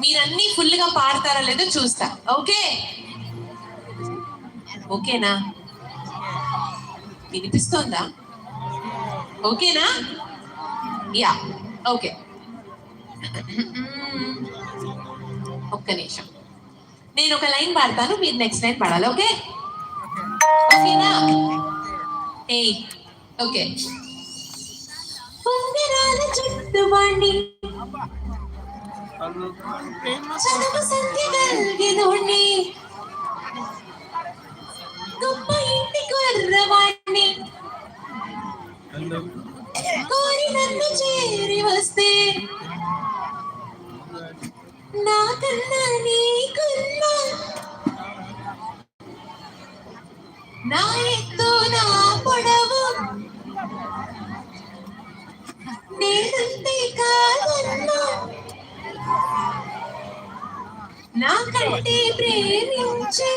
మీరన్నీ full గా పాడతారా లేదో చూస్తా. ఓకే ఓకేనా? వినిపిస్తోందా? ఓకేనా? Yeah okay. ఒక్క నిమిషం, నేను ఒక లైన్ పాడతాను, మీరు నెక్స్ట్ లైన్ పాడాలి. ఓకే ఓకేనా? ఏ ఓకే. పొంగరాల చుట్టువాణ్ణి చదువు సంధ్య కలిగినోణ్ణి గొప్ప ఇంటి కుర్రవాణ్ణి కోరి నన్ను చేరి వస్తే నాకన్నా నీకున్నా నా ఎత్తు నా పొడవు నేనంతే కాదన్నా నాకంటే ప్రేమించే